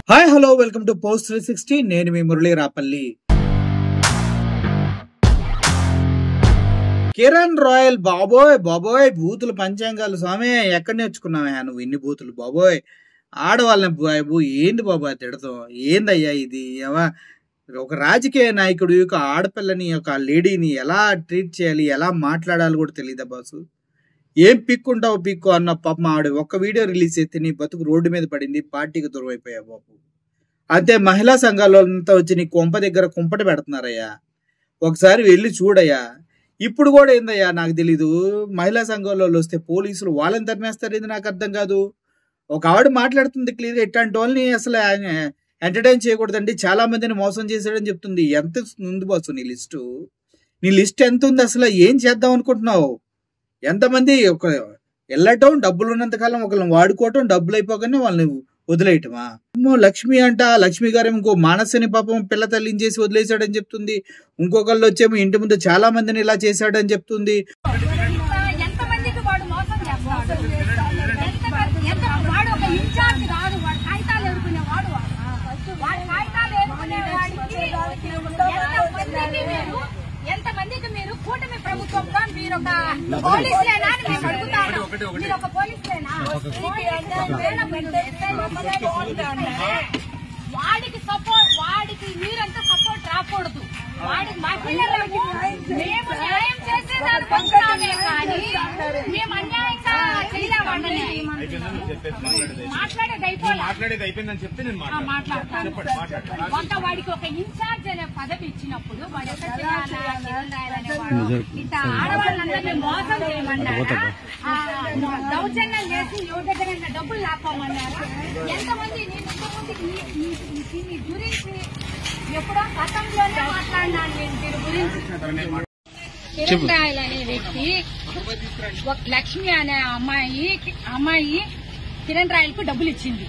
Hi hello welcome to post 360. నేను మీ Murali Rapalli. Kiran royal బాబోయ్ బాబోయ్ బూతులు పంచాంగాలు స్వామి ఎక్కడ నేర్చుకున్నావా నువ్వు ఇన్ని బూతులు బాబోయ్? ఆడవాళ్ళని బాబు ఏంది బాబా తిడతాం? ఏందయ్యా ఇది? ఒక రాజకీయ నాయకుడు యొక్క ఆడపిల్లని ఒక లేడీని ఎలా ట్రీట్ చేయాలి, ఎలా మాట్లాడాలి కూడా తెలియదా బాసు? ఏం పిక్కుంటావు పిక్కు అన్న పాపం ఆవిడ ఒక్క వీడియో రిలీజ్ చేస్తే నీ బతుకు రోడ్డు మీద పడింది, పార్టీకి దూరం అయిపోయా బాబు. అంతే మహిళా సంఘాలంతా వచ్చి నీ కొంప దగ్గర కుంపట పెడుతున్నారయ్యా, ఒకసారి వెళ్ళి చూడయ్యా. ఇప్పుడు కూడా ఏందయ్యా నాకు తెలీదు, మహిళా సంఘంలో వస్తే పోలీసులు వాళ్ళని తరిమేస్తారు, ఇది నాకు అర్థం కాదు. ఒక ఆవిడ మాట్లాడుతుంది క్లియర్గా, ఇట్లాంటి వాళ్ళని అసలు ఎంటర్టైన్ చేయకూడదండి, చాలా మందిని మోసం చేశాడని చెప్తుంది. ఎంత ఉంది బాసు నీ లిస్టు? నీ లిస్ట్ ఎంత ఉంది అసలు? ఏం చేద్దాం అనుకుంటున్నావు? ఎంతమంది ఒక వెళ్ళటం, డబ్బులు ఉన్నంతకాలం ఒకళ్ళని వాడుకోవటం, డబ్బులు అయిపోగానే వాళ్ళని వదిలేయటమా? లక్ష్మి అంట, లక్ష్మి గారు ఇంకో మానసని పాపం పిల్ల తల్లిని చేసి వదిలేశాడని చెప్తుంది. ఇంకొకళ్ళు వచ్చేమో ఇంటి ముందు చాలా మందిని ఇలా చేశాడని చెప్తుంది. ఎంతమందికి మీరు కూటమి ప్రభుత్వంగా మీరు ఒక పోలీసులేనా అని మేము అడుగుతాను. మీరు ఒక పోలీసులేనా? వాడికి సపోర్ట్, వాడికి మీరంతా సపోర్ట్ రాకూడదు. వాడికి మహిళలకు మేము న్యాయం చేసేదానికి వస్తున్నామే కానీ మేము అన్యాయంగా చేయలేమండి. మాట్లాడేది అయిపోయిందని చెప్తే నేను మాట్లాడతాను. వాడికి ఒక ఇన్ఛార్జ్ అనే పదవి ఇచ్చినప్పుడు వాడు ఎక్కడ ఇట్లా ఆడవాళ్ళందరినీ మోసం చేయమన్నారా, దౌర్జన్యం చేసి ఎవరి దగ్గర డబ్బులు లాక్కోమన్నారా? ఎంతమంది దీని గురించి ఎప్పుడో గతంలోనే మాట్లాడినాను నేను దీని గురించి. కిరణ్ రాయల్ అనే వ్యక్తి, లక్ష్మి అనే అమ్మాయి కిరణ్ రాయల్ కు డబ్బులు ఇచ్చింది.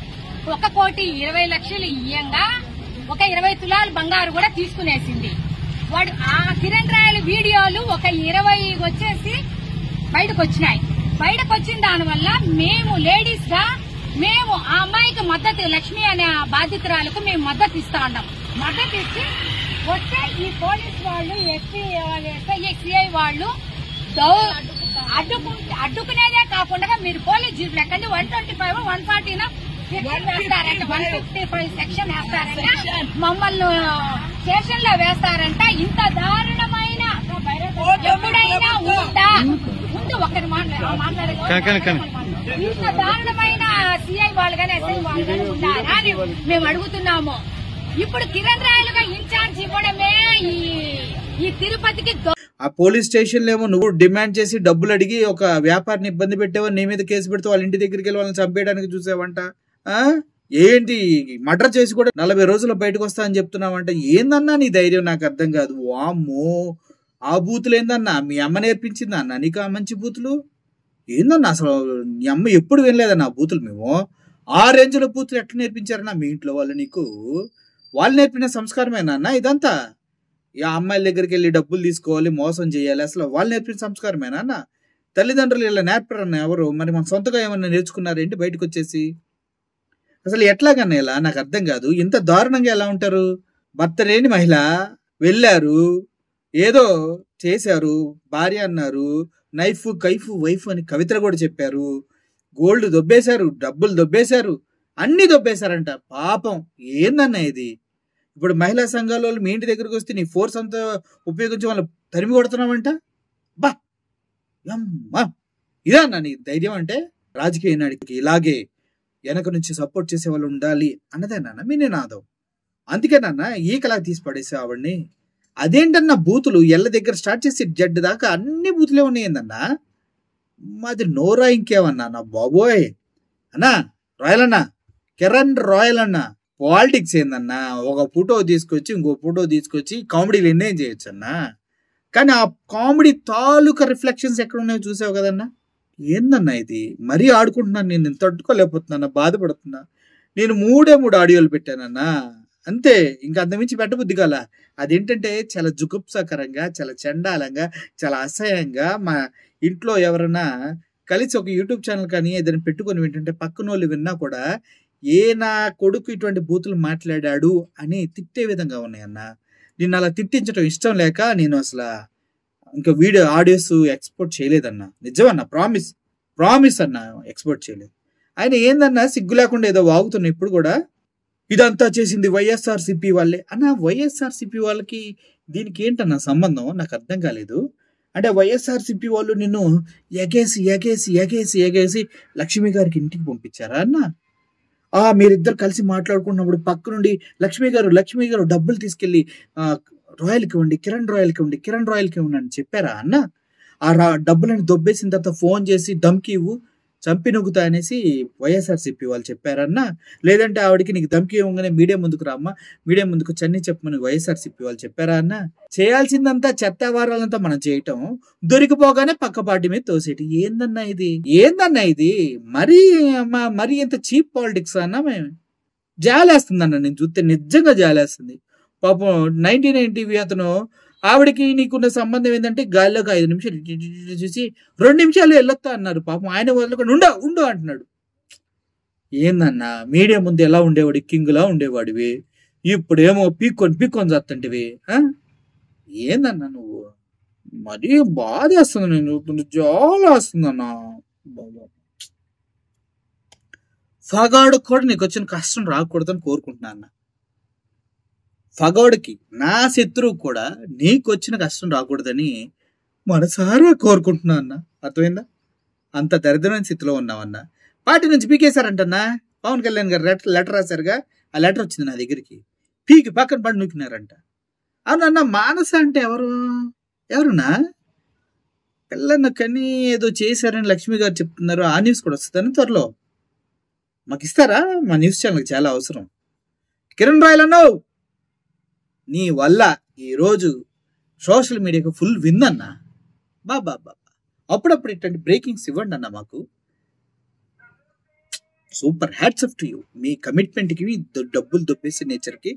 1,20,00,000 ఇయ్యంగా ఒక 20 తులాలు బంగారు కూడా తీసుకునేసింది. వాడు ఆ కిరణ్ రాయల్ వీడియోలు ఒక 20 వచ్చేసి బయటకు వచ్చినాయి. బయటకు వచ్చిన దానివల్ల మేము లేడీస్ గా మేము ఆ అమ్మాయికి మద్దతు, లక్ష్మి అనే బాధితురాలకు మేము మద్దతు ఇస్తా ఉన్నాం. మద్దతు ఇచ్చి వస్తే ఈ పోలీస్ వాళ్ళు, ఎస్పీ సిఐ వాళ్ళు అడ్డుకునేదే కాకుండా మీరు పోలీస్ జీపులు ఎక్కండి, 125, 140 వేస్తారంట, 155 సెక్షన్ వేస్తారంట, మమ్మల్ని స్టేషన్ లో వేస్తారంట. ఇంత దారుణమైన ఎప్పుడైనా ఉందా? ముందు ఒకరి మాట్లాడే ఇంత దారుణమైన సిఐ వాళ్ళు కానీ ఎస్ఐ వాళ్ళు కానీ ఉన్నారా అని మేము అడుగుతున్నాము. ఇప్పుడు కిరణ్ రాయల్ గా ఇన్ఛార్జ్ ఇవ్వడమే ఈ తిరుపతికి. ఆ పోలీస్ స్టేషన్ లో ఏమో నువ్వు డిమాండ్ చేసి డబ్బులు అడిగి ఒక వ్యాపారిని ఇబ్బంది పెట్టావా, నీ మీద కేసు పెడితే వాళ్ళ ఇంటి దగ్గరికి వెళ్ళి వాళ్ళని చంపేయడానికి చూసావంట. ఏంటి మర్డర్ చేసి కూడా 40 రోజులు బయటకు వస్తా అని చెప్తున్నావంట. ఏందన్నా నీ ధైర్యం? నాకు అర్థం కాదు. వామ్మో, ఆ బూతులు ఏందన్నా? మీ అమ్మ నేర్పించిందా అన్న నీకు ఆ మంచి బూతులు? ఏందన్నా అసలు నీ అమ్మ ఎప్పుడు వినలేదన్నా ఆ బూతులు? మేము ఆ రేంజ్లో బూతులు ఎట్లా నేర్పించారన్నా మీ ఇంట్లో వాళ్ళు నీకు? వాళ్ళు నేర్పిన సంస్కారమేనా అన్న ఇదంతా? ఈ అమ్మాయిల దగ్గరికి వెళ్ళి డబ్బులు తీసుకోవాలి, మోసం చేయాలి, అసలు వాళ్ళు నేర్పిన సంస్కారమేనా అన్న? తల్లిదండ్రులు ఇలా నేర్పరన్న ఎవరు? మరి మన సొంతగా ఏమన్నా నేర్చుకున్నారేంటి బయటకు వచ్చేసి? అసలు ఎట్లాగన్నా ఇలా నాకు అర్థం కాదు. ఇంత దారుణంగా ఎలా ఉంటారు? భర్త లేని మహిళ వెళ్ళారు, ఏదో చేశారు, భార్య అన్నారు, నైఫ్ కైఫ్ వైఫ్ అని కవితలు కూడా చెప్పారు, గోల్డ్ దొబ్బేశారు, డబ్బులు దొబ్బేశారు, అన్ని దొబ్బేశారంట. పాపం ఏందన్నా ఇది? ఇప్పుడు మహిళా సంఘాల వాళ్ళు మీ ఇంటి దగ్గరకు వస్తే నీ ఫోర్స్ అంతా ఉపయోగించి వాళ్ళు తరిమి కొడుతున్నామంట. బా అమ్మా, ఇదా అన్న నీ ధైర్యం అంటే? రాజకీయ నాయకుడికి ఇలాగే వెనక నుంచి సపోర్ట్ చేసే వాళ్ళు ఉండాలి అన్నదేనా మీ నినాదం? అందుకేనన్నా ఈకలా తీసి పడేసే ఆవిడ్ని. అదేంటన్నా బూతులు ఎల్ల దగ్గర స్టార్ట్ చేసి జడ్డు దాకా అన్ని బూతులే ఉన్నాయిందన్నా. మాది నోరా ఇంకేమన్నా నా బాబోయ్ అన్నా? రాయల్ అన్నా, కిరణ్ రాయల్ అన్నా, పాలిటిక్స్ ఏందన్నా? ఒక ఫోటో తీసుకొచ్చి ఇంకో ఫోటో తీసుకొచ్చి కామెడీలు ఎన్నేం చేయొచ్చు అన్నా, కానీ ఆ కామెడీ తాలూకా రిఫ్లెక్షన్స్ ఎక్కడ ఉన్నాయో చూసావు కదన్నా. ఏందన్నా ఇది? మరీ ఆడుకుంటున్నాను నేను, తట్టుకోలేకపోతున్నా, బాధపడుతున్నా. నేను 3 ఆడియోలు పెట్టానన్నా, అంతే. ఇంకా అంతమించి పెట్టబుద్ధి కాల. అదేంటంటే చాలా జుగుప్సాకరంగా, చాలా చండాలంగా, చాలా అసహ్యంగా. మా ఇంట్లో ఎవరన్నా కలిసి ఒక యూట్యూబ్ ఛానల్ కానీ ఏదైనా పెట్టుకొని ఏంటంటే పక్కన వాళ్ళు విన్నా కూడా నా కొడుకు ఇటువంటి బూతులు మాట్లాడాడు అని తిట్టే విధంగా ఉన్నాయన్న. నిన్ను అలా తిట్టించడం ఇష్టం లేక నేను అసలు ఇంకా వీడియో ఆడియోస్ ఎక్స్పోర్ట్ చేయలేదన్నా. నిజమన్నా, ప్రామిస్ అన్న, ఎక్స్పోర్ట్ చేయలేదు. ఆయన ఏందన్నా సిగ్గు లేకుండా ఏదో వాగుతున్నా ఇప్పుడు కూడా, ఇదంతా చేసింది వైఎస్ఆర్సీపీ వాళ్ళే అన్న. వైఎస్ఆర్సీపీ వాళ్ళకి దీనికి ఏంటన్నా సంబంధం నాకు అర్థం కాలేదు. అంటే వైఎస్ఆర్సీపీ వాళ్ళు నిన్ను ఎగేసి లక్ష్మి గారికి ఇంటికి పంపించారా అన్న? మీరిద్దరు కలిసి మాట్లాడుకున్నప్పుడు పక్క నుండి లక్ష్మి గారు డబ్బులు తీసుకెళ్లి రాయల్కి ఇవ్వండి, కిరణ్ రాయల్కి ఇవ్వండి అని చెప్పారా అన్న? డబ్బులని దొబ్బేసిన తర్వాత ఫోన్ చేసి ధమ్కి ఇవ్వు, చంపి నొక్కుతా అనేసి వైఎస్ఆర్సీపీ వాళ్ళు చెప్పారన్నా? లేదంటే ఆవిడకి నీకు ధమ్కి ఇవ్వగానే మీడియా ముందుకు రామ్మా, మీడియా ముందుకు చన్ని చెప్పమని వైఎస్ఆర్సీపీ వాళ్ళు చెప్పారా అన్న? చేయాల్సిందంతా చెత్త వారాలంతా మనం చేయటం, దొరికిపోగానే పక్క పార్టీ మీద తోసేటి. ఏందన్నా ఇది? మరీ ఎంత చీప్ పాలిటిక్స్ అన్నా. మేము జాలేస్తుందన్న, నేను చూస్తే నిజంగా జాలేస్తుంది. పాపం 99 టీవీ అతను ఆవిడకి నీకున్న సంబంధం ఏంటంటే గాలిలోకి 5 నిమిషాలు చూసి 2 నిమిషాలు వెళ్ళొస్తా అన్నారు. పాపం ఆయన వదలకుండా ఉండు అంటున్నాడు. ఏందన్నా, మీడియా ముందు ఎలా ఉండేవాడు, కింగ్లా ఉండేవాడివి, ఇప్పుడేమో పీక్కొని చేస్తుంటివి. ఏందన్నా నువ్వు? మరీ బాధేస్తుంది, నేను చూస్తుంటే చాలా వస్తుందన్నా. ఫగాడు కూడా నీకు వచ్చిన కష్టం రాకూడదని కోరుకుంటున్నా అన్న. ఫగోడికి, నా శత్రువు కూడా నీకు వచ్చిన కష్టం రాకూడదని మనసారా కోరుకుంటున్నా అన్న. అర్థమైందా? అంత దరిద్రమైన స్థితిలో ఉన్నావన్నా. పార్టీ నుంచి పీకేశారంటన్నా. పవన్ కళ్యాణ్ గారు లెటర్ రాశారుగా, ఆ లెటర్ వచ్చింది నా దగ్గరికి. పీకి పక్కన పడి నూకినారంట. అవునన్నా, మానస అంటే ఎవరున్నా? పిల్లన్న కని ఏదో చేశారని లక్ష్మి గారు చెప్తున్నారు. ఆ న్యూస్ కూడా వస్తుందని త్వరలో మాకు ఇస్తారా? మా న్యూస్ ఛానల్కి చాలా అవసరం. కిరణ్ రాయల్ అన్నావు, నీ వల్ల ఈరోజు సోషల్ మీడియాకి ఫుల్ విన్ అన్నా. బాబా అప్పుడప్పుడు ఇట్లాంటి బ్రేకింగ్స్ ఇవ్వండి అన్న మాకు. Super, hats off to you. మీ కమిట్మెంట్కి, డబ్బులు దొబ్బేసే నేచర్కి,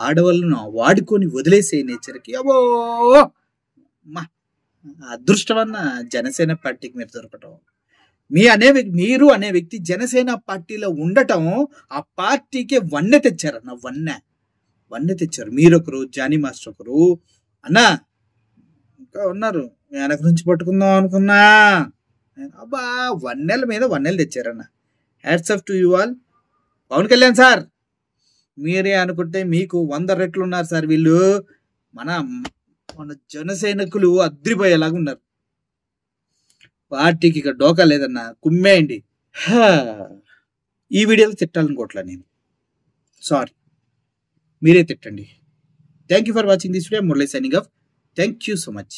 ఆడవాళ్ళను వాడుకొని వదిలేసే నేచర్కి అబ్బో మా అదృష్టమన్న జనసేన పార్టీకి మీరు దొరకటం. మీరు అనే వ్యక్తి జనసేన పార్టీలో ఉండటం ఆ పార్టీకే వన్నె తెచ్చారన్న. వన్నె తెచ్చారు. మీరొకరు, జానీ మాస్టర్ ఒకరు అన్నా, ఇంకా ఉన్నారు. వెనక నుంచి పట్టుకుందాం అనుకున్నా. అబ్బా, వన్నెల మీద వన్నెలు తెచ్చారన్న. Hats off to you all. Pawan Kalyan sir, మీరే అనుకుంటే మీకు 100 రెట్లు ఉన్నారు సార్. వీళ్ళు మన జనసైనికులు అద్రిపోయేలాగా ఉన్నారు. పార్టీకి ఇక డోకా లేదన్నా, కుమ్మేయండి. ఈ వీడియోలో తిట్టాలనుకోవట్లా నేను, సారీ, మీరే తిట్టండి. Thank you for watching this video. Murali signing off. Thank you so much.